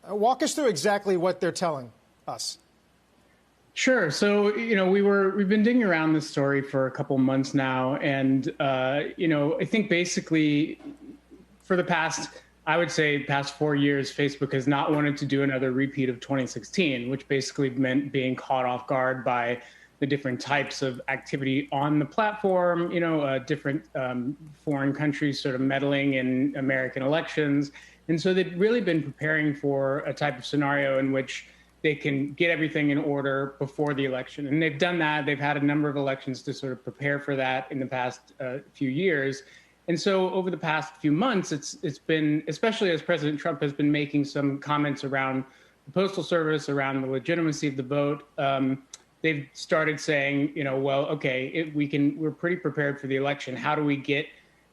Walk us through exactly what they're telling us. Sure. So, we've been digging around this story for a couple months now. And, I think basically for the past 4 years, Facebook has not wanted to do another repeat of 2016, which basically meant being caught off guard by the different types of activity on the platform, different foreign countries sort of meddling in American elections. And so they've really been preparing for a type of scenario in which they can get everything in order before the election. And they've done that. They've had a number of elections to sort of prepare for that in the past few years. And so over the past few months, it's been, especially as President Trump has been making some comments around the Postal Service, around the legitimacy of the vote, they've started saying, well, okay, we're pretty prepared for the election. How do we get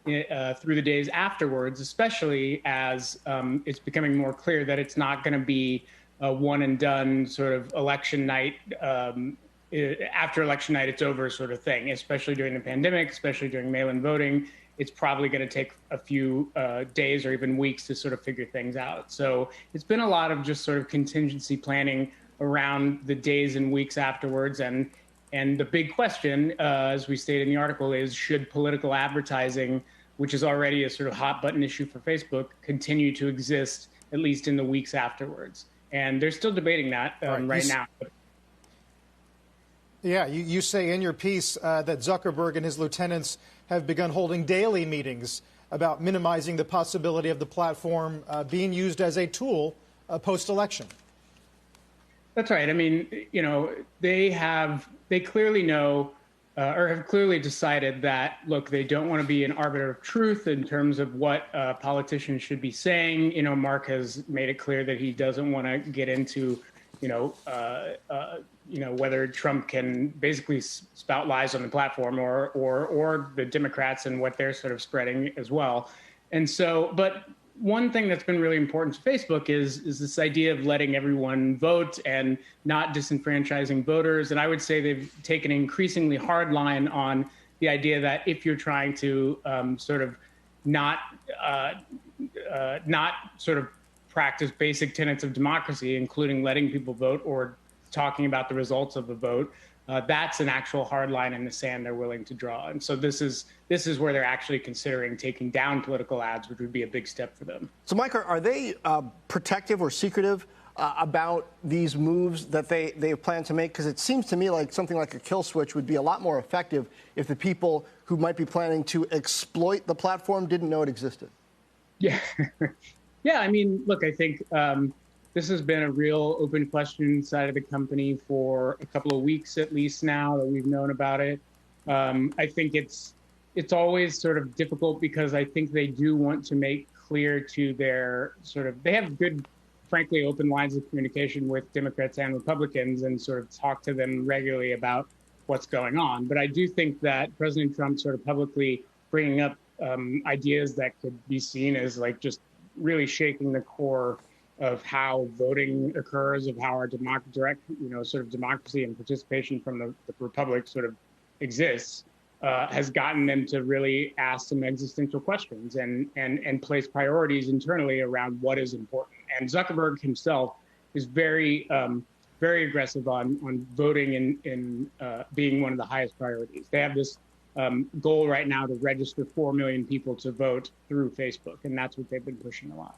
through the days afterwards, especially as it's becoming more clear that it's not going to be a one and done sort of election night, after election night it's over sort of thing, especially during the pandemic, especially during mail-in voting. It's probably going to take a few days or even weeks to sort of figure things out. So it's been a lot of just sort of contingency planning around the days and weeks afterwards. And the big question, as we stated in the article, is should political advertising, which is already a sort of hot button issue for Facebook, continue to exist at least in the weeks afterwards? And they're still debating that right now. Yeah, you say in your piece that Zuckerberg and his lieutenants have begun holding daily meetings about minimizing the possibility of the platform being used as a tool post-election. That's right. I mean, they clearly know or have clearly decided that, look, they don't want to be an arbiter of truth in terms of what politicians should be saying. Mark has made it clear that he doesn't want to get into, whether Trump can basically spout lies on the platform or the Democrats and what they're sort of spreading as well. And so, but one thing that's been really important to Facebook is this idea of letting everyone vote and not disenfranchising voters. And I would say they've taken an increasingly hard line on the idea that if you're trying to sort of not sort of practice basic tenets of democracy, including letting people vote or talking about the results of the vote, that's an actual hard line in the sand they're willing to draw. And so this is where they're actually considering taking down political ads, which would be a big step for them. So, Mike, are they protective or secretive about these moves that they plan to make? Because it seems to me like something like a kill switch would be a lot more effective if the people who might be planning to exploit the platform didn't know it existed. Yeah. Yeah, I mean, look, I think this has been a real open question inside of the company for a couple of weeks at least now that we've known about it. I think it's always sort of difficult because I think they do want to make clear to their they have good, frankly, open lines of communication with Democrats and Republicans and sort of talk to them regularly about what's going on. But I do think that President Trump sort of publicly bringing up ideas that could be seen as like just really shaking the core of how voting occurs, of how our democracy and participation from the republic sort of exists, has gotten them to really ask some existential questions and place priorities internally around what is important. And Zuckerberg himself is very, very aggressive on voting in being one of the highest priorities. They have this goal right now to register 4 million people to vote through Facebook, and that's what they've been pushing a lot.